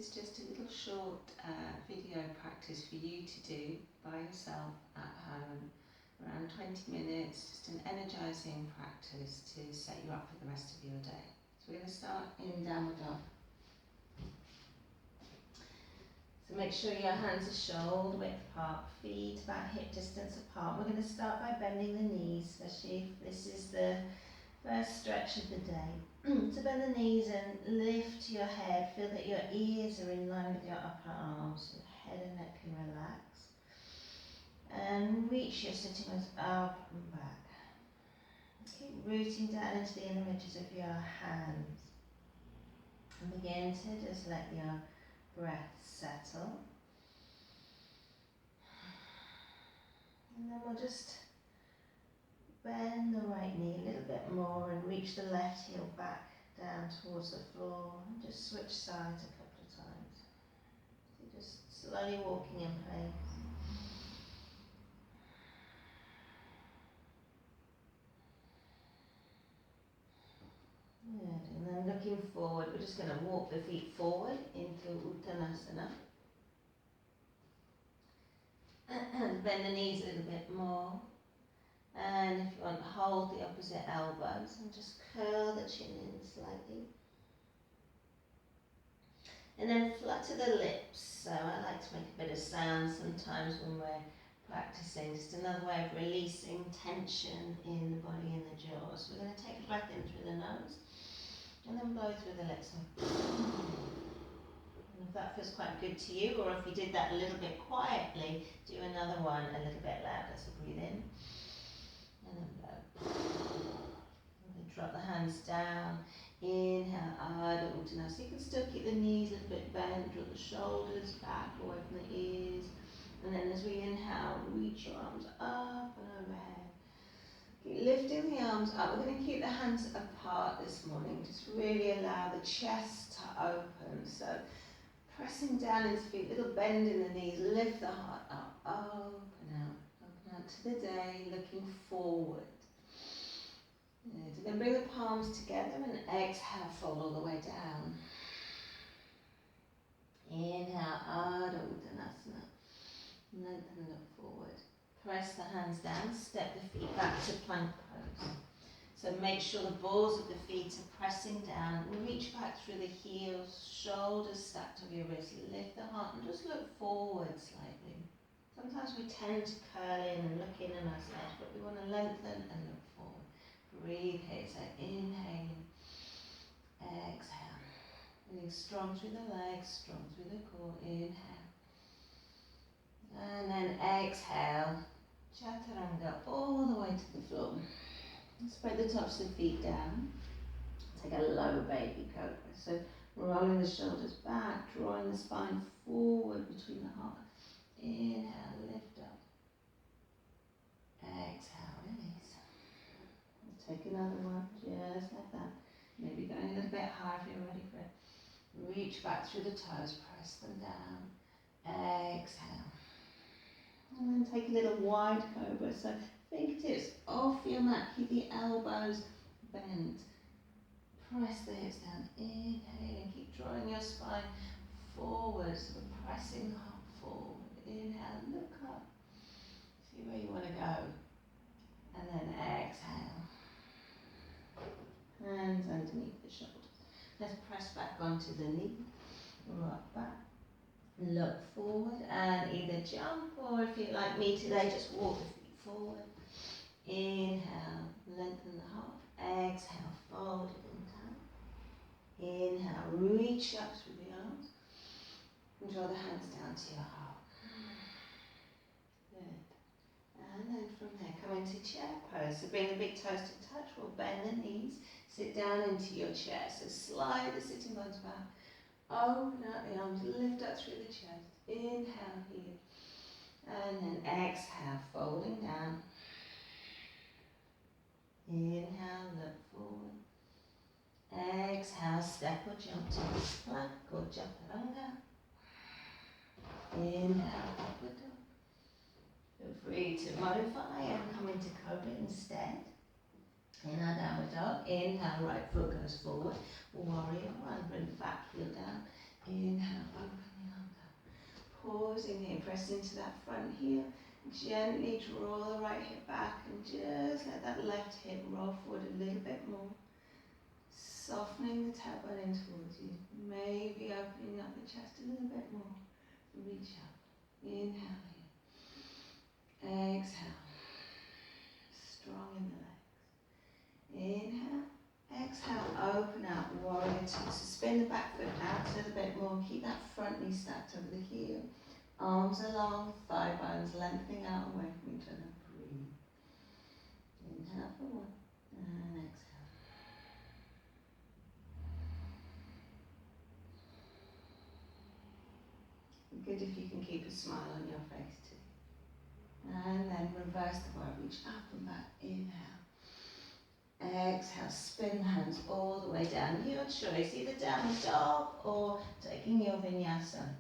is just a little short video practice for you to do by yourself at home, around 20 minutes, just an energising practice to set you up for the rest of your day. So we're going to start in downward dog. So make sure your hands are shoulder width apart, feet about hip distance apart. We're going to start by bending the knees, especially if this is the first stretch of the day. So bend the knees and lift your head. Feel that your ears are in line with your upper arms. Your head and neck can relax. And reach your sitting bones up and back. Keep rooting down into the inner edges of your hands. And begin to just let your breath settle. And then we'll just bend the right knee a little bit more and reach the left heel back down towards the floor and just switch sides a couple of times. So just slowly walking in place. Good. And then looking forward, we're just going to walk the feet forward into Uttanasana. And bend the knees a little bit more. And if you want, hold the opposite elbows and just curl the chin in slightly. And then flutter the lips. So I like to make a bit of sound sometimes when we're practicing. Just another way of releasing tension in the body and the jaws. So we're going to take a breath in through the nose and then blow through the lips. And if that feels quite good to you, or if you did that a little bit quietly, do another one a little bit louder. So breathe in. And then blow. And then drop the hands down. Inhale, Ardha Uttanasana. So you can still keep the knees a little bit bent, draw the shoulders back away from the ears. And then as we inhale, reach your arms up and overhead. Keep lifting the arms up. We're going to keep the hands apart this morning. Just really allow the chest to open. So pressing down into the feet, little bend in the knees, lift the heart up, open out. To the day, looking forward. Good. And then bring the palms together and exhale, fold all the way down. Inhale, Ardha Uttanasana. Lengthen and look forward. Press the hands down, step the feet back to plank pose. So make sure the balls of the feet are pressing down. Reach back through the heels, shoulders stacked on your wrists. Lift the heart and just look forward slightly. Sometimes we tend to curl in and look in on ourselves, but we want to lengthen and look forward. Breathe here, so inhaling, exhale. Feeling strong through the legs, strong through the core, inhale. And then exhale, chaturanga all the way to the floor. Spread the tops of the feet down. Take a low baby cobra. So rolling the shoulders back, drawing the spine forward between the heart. Inhale, lift up. Exhale, release. Take another one, just like that. Maybe going a little bit higher if you're ready for it. Reach back through the toes, press them down. Exhale. And then take a little wide cobra. So fingertips off your mat, keep the elbows bent. Press the hips down. Inhale and keep drawing your spine forward, so we're pressing the heart forward. Inhale, look up, see where you want to go, and then exhale. Hands underneath the shoulders. Let's press back onto the knee, rock back, look forward, and either jump, or if you're like me today, just walk the feet forward. Inhale, lengthen the heart. Exhale, fold it in time. Inhale, reach up through the arms, and draw the hands down to your heart. And then from there, come into chair pose. So bring the big toes to touch. We'll bend the knees. Sit down into your chair. So slide the sitting bones back. Open out the arms. Lift up through the chest. Inhale here. And then exhale, folding down. Inhale, look forward. Exhale, step or jump to the plank or chaturanga. Inhale, upward dog. Feel free to modify and come into cobra instead. In our downward dog, inhale, right foot goes forward. Warrior one, bring the back heel down. Inhale, open the arms up. Pausing here, press into that front heel. Gently draw the right hip back and just let that left hip roll forward a little bit more. Softening the tailbone in towards you. Maybe opening up the chest a little bit more. Reach up. Inhale here. Exhale. Strong in the legs. Inhale. Exhale. Open out. Warrior two. So spin the back foot out a little bit more. Keep that front knee stacked over the heel. Arms along, thigh bones lengthening out away from each other. Breathe. Inhale for one. And exhale. Good if you can keep a smile on your face too. And then reverse the bar, reach up and back, inhale. Exhale, spin the hands all the way down. Your choice, either downward dog or taking your vinyasa.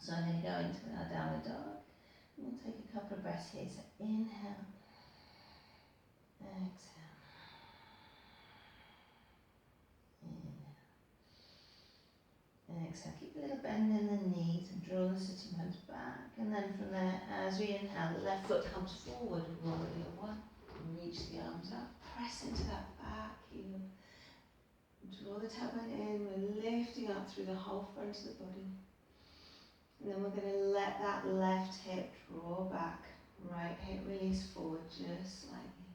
So I'm going to go into our downward dog. We'll take a couple of breaths here. So inhale, exhale, inhale. Exhale, keep a little bend in the knees and draw the sitting bones back. And then from there, as we inhale, the left foot comes forward, warrior one. Reach the arms up, press into that back heel. Draw the tailbone in, we're lifting up through the whole front of the body. And then we're going to let that left hip draw back, right hip release forward just slightly.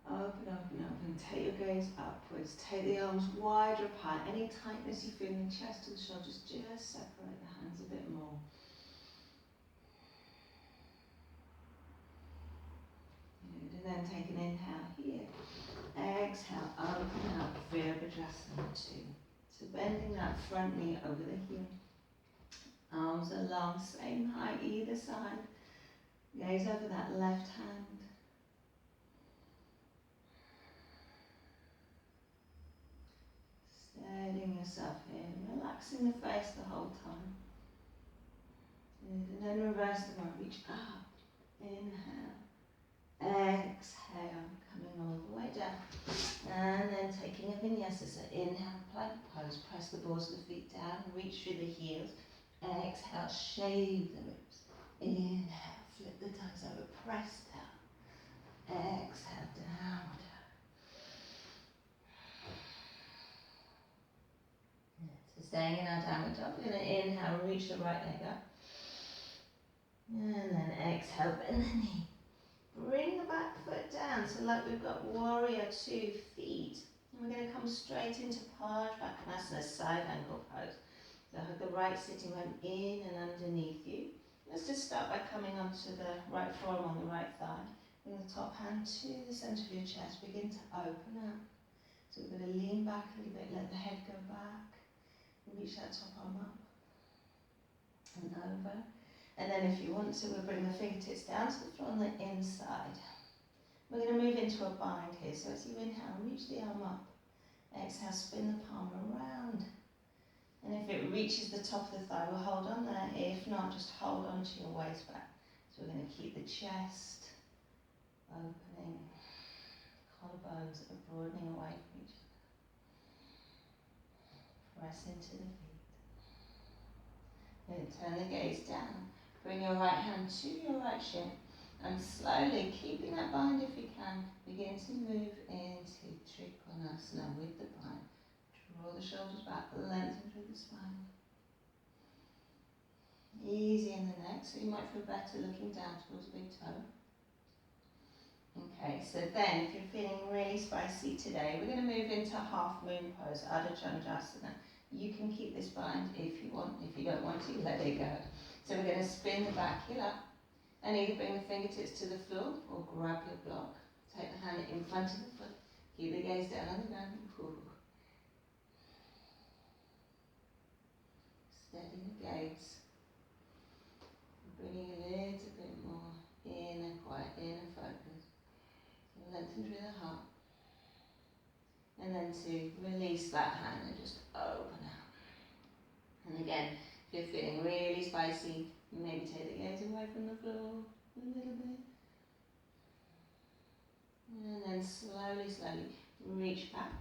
Open, open, open. Take your gaze upwards. Take the arms wider apart. Any tightness you feel in the chest or the shoulders, just separate the hands a bit more. Good. And then take an inhale here. Exhale, open up, Virabhadrasana 2. So bending that front knee over the heel. Arms along, same height either side. Gaze over that left hand. Steadying yourself in, relaxing the face the whole time. And then reverse the bar, reach up, inhale, exhale, coming all the way down. And then taking a vinyasa, so inhale, plank pose, press the balls of the feet down, reach through the heels. Exhale, shave the ribs. Inhale, flip the toes over, press down. Exhale, downward dog. So staying in our downward dog, we're going to inhale, reach the right leg up. And then exhale, bend the knee. Bring the back foot down, so like we've got warrior 2 feet. And we're going to come straight into Pardvakkanasana, side angle pose. So hug the right sitting bone in and underneath you. Let's just start by coming onto the right forearm on the right thigh. Bring the top hand to the centre of your chest. Begin to open up. So we're going to lean back a little bit, let the head go back. Reach that top arm up and over. And then if you want to, we'll bring the fingertips down to the floor on the inside. We're going to move into a bind here. So as you inhale, reach the arm up. Exhale, spin the palm around. And if it reaches the top of the thigh, we'll hold on there. If not, just hold on to your waist back. So we're going to keep the chest opening, collarbones are broadening away from each other. Press into the feet. Then turn the gaze down. Bring your right hand to your right shin. And slowly, keeping that bind if you can, begin to move into Trikonasana with the bind. Draw the shoulders back, lengthen through the spine. Easy in the neck, so you might feel better looking down towards the big toe. Okay, so then if you're feeling really spicy today, we're going to move into half moon pose, Ardha Chandrasana. You can keep this bind if you want. If you don't want to, let it go. So we're going to spin the back heel up and either bring the fingertips to the floor or grab your block. Take the hand in front of the foot. Keep the gaze down on the ground. Steady the gaze. Bringing a little bit more inner quiet, inner focus. Lengthen through the heart. And then to release that hand and just open out. And again, if you're feeling really spicy, maybe take the gaze away from the floor a little bit. And then slowly, slowly Reach back.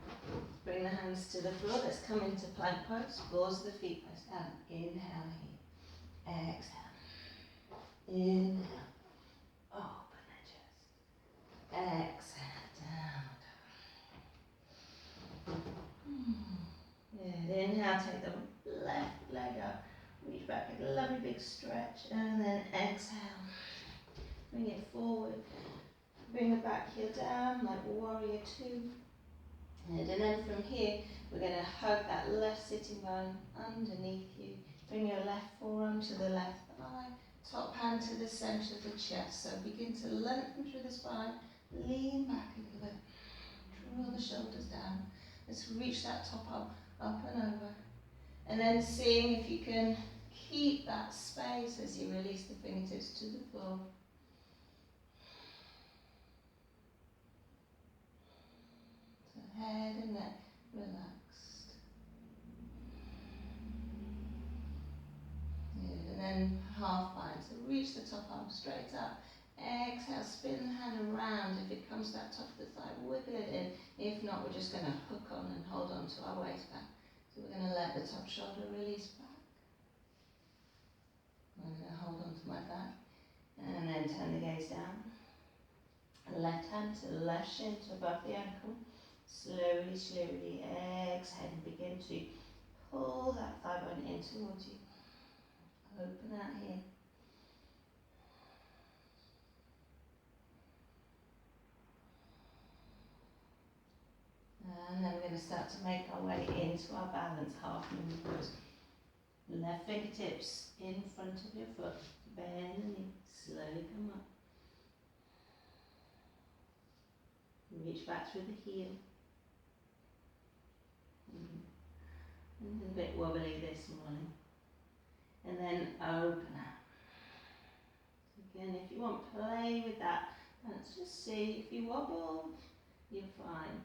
Bring the hands to the floor. Let's come into plank pose. Balls of the feet press down. Inhale here. Exhale. Inhale. Open the chest. Exhale. Down. Good. Inhale. Take the left leg up. Reach back. Get a lovely big stretch. And then exhale. Bring it forward. Bring the back heel down like warrior two. And then from here, we're going to hug that left sitting bone underneath you. Bring your left forearm to the left thigh, top hand to the centre of the chest. So begin to lengthen through the spine, lean back a little bit, draw the shoulders down. Let's reach that top arm up and over. And then seeing if you can keep that space as you release the fingertips to the floor. Head and neck relaxed. Good. And then half bind. So reach the top arm straight up. Exhale, spin the hand around. If it comes to that top of the thigh, wiggle it in. If not, we're just going to hook on and hold on to our waist back. So we're going to let the top shoulder release back. I'm going to hold on to my back. And then turn the gaze down. Left hand to the left shin to above the ankle. Slowly, slowly exhale and begin to pull that thigh bone in towards you. Open out here. And then we're going to start to make our way into our balance half movement pose. Left fingertips in front of your foot. Bend the knee. Slowly come up. Reach back through the heel. A little bit wobbly this morning. And then open out. Again, if you want, play with that. Let's just see. If you wobble, you're fine.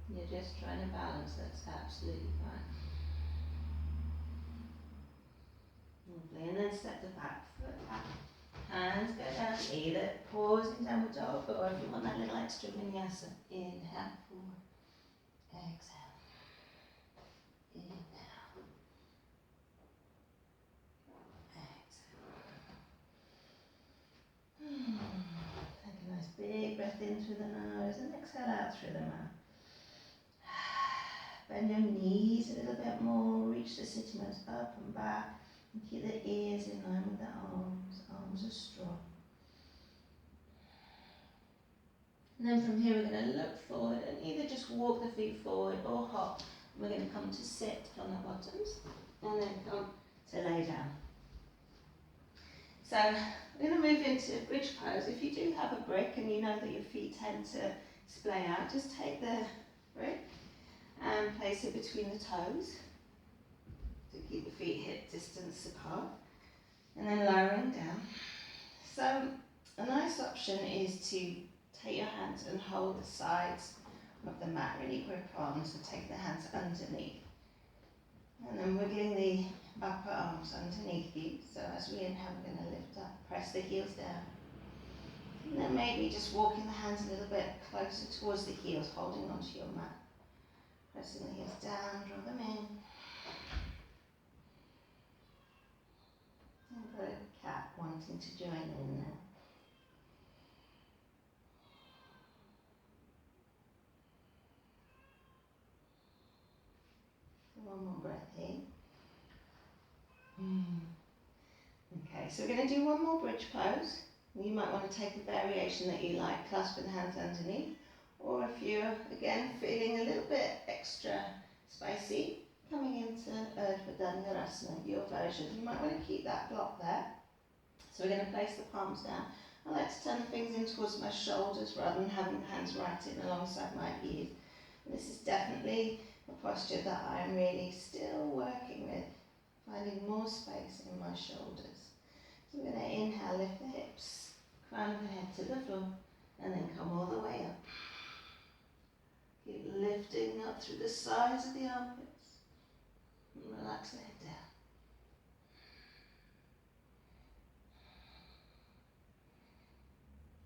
You're just trying to balance. That's absolutely fine. Lovely. And then step the back foot back. Hands go down. Either pause in downward dog, or if you want that little extra vinyasa, inhale forward. Exhale. Inhale. Exhale. Take a nice big breath in through the nose and exhale out through the mouth. Bend your knees a little bit more, reach the sitting bones up and back, and keep the ears in line with the arms. Arms are strong. And then from here we're going to look forward and either just walk the feet forward or hop. We're going to come to sit on our bottoms and then come to lay down. So we're going to move into bridge pose. If you do have a brick and you know that your feet tend to splay out, just take the brick and place it between the toes to keep the feet hip distance apart, and then lowering down. So a nice option is to take your hands and hold the sides of the mat, really grip on, so take the hands underneath. And then wiggling the upper arms underneath you. So as we inhale, we're going to lift up, press the heels down. And then maybe just walking the hands a little bit closer towards the heels, holding onto your mat. Pressing the heels down, draw them in. And got a cat wanting to join in now. One more breath in. Okay, so we're going to do one more bridge pose. You might want to take a variation that you like, clasping the hands underneath. Or if you're, again, feeling a little bit extra spicy, coming into Urdhva Dhanurasana, your version, you might want to keep that block there. So we're going to place the palms down. I like to turn the fingers in towards my shoulders rather than having the hands right in alongside my ears. And this is definitely a posture that I'm really still working with, finding more space in my shoulders. So we're going to inhale, lift the hips, crown of the head to the floor, and then come all the way up. Keep lifting up through the sides of the armpits. And relax the head down.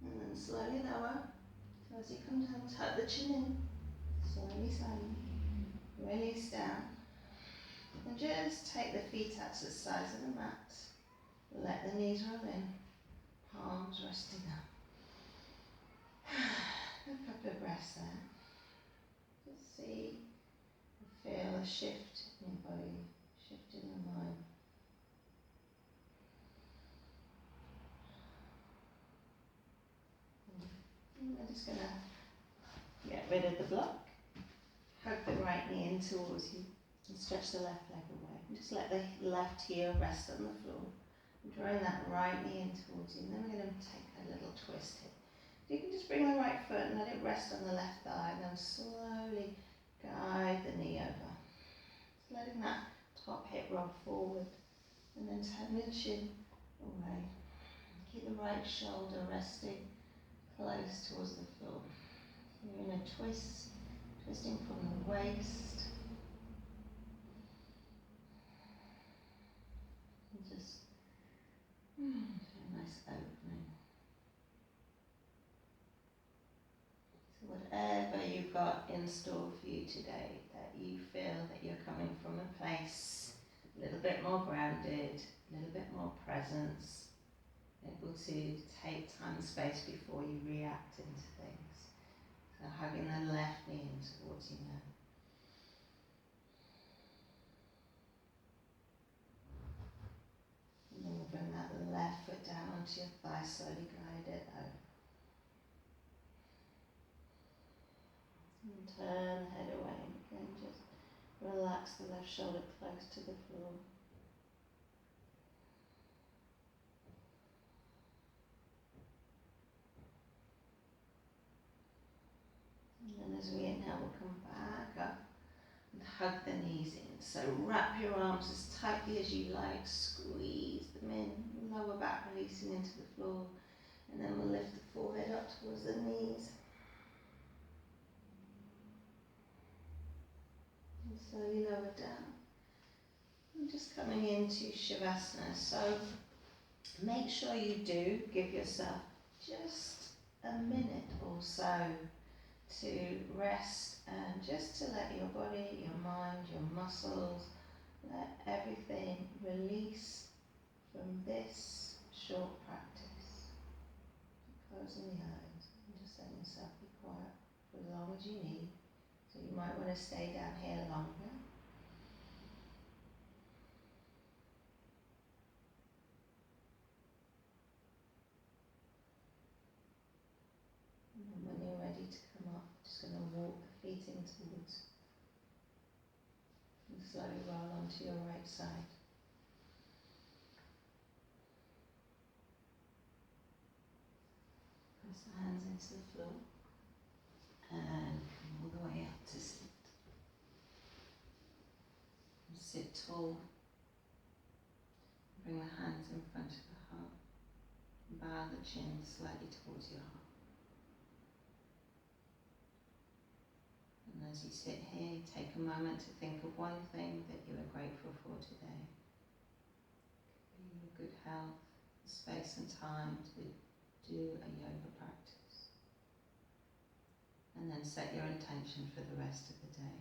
And then slowly lower. So as you come down, tuck the chin in. Slowly, slowly. Release down. And just take the feet out to the sides of the mat. Let the knees roll in. Palms resting up. A couple of breaths there. Just see and feel a shift in your body, shift in your mind. And we're just going to get rid of the block. Hug the right knee in towards you and stretch the left leg away. And just let the left heel rest on the floor. And drawing that right knee in towards you. And then we're going to take a little twist here. You can just bring the right foot and let it rest on the left thigh, and then slowly guide the knee over. Just letting that top hip roll forward, and then turn the chin away. Keep the right shoulder resting close towards the floor. So you're in a twist, twisting from the waist. And just a nice opening. Whatever you've got in store for you today, that you feel that you're coming from a place a little bit more grounded, a little bit more presence, able to take time and space before you react into things. So hugging the left knee in towards you now. And then we'll bring that left foot down onto your thigh, slowly guide it over. And turn the head away and again just relax the left shoulder close to the floor. And then as we inhale, we'll come back up and hug the knees in. So wrap your arms as tightly as you like, squeeze them in, lower back releasing into the floor, and then we'll lift the forehead up towards the knees. And slowly lower down. And just coming into Shavasana. So make sure you do give yourself just a minute or so to rest and just to let your body, your mind, your muscles, let everything release from this short practice. Closing the eyes and just letting yourself be quiet for as long as you need. So you might want to stay down here longer. And then when you're ready to come up, just going to walk the feet in towards and slowly roll onto your right side. Press the hands into the floor and come all the way up to sit. And sit tall. Bring the hands in front of the heart. Bow the chin slightly towards your heart. And as you sit here, take a moment to think of one thing that you are grateful for today. Your good health, space and time to do a yoga practice. And then set your intention for the rest of the day.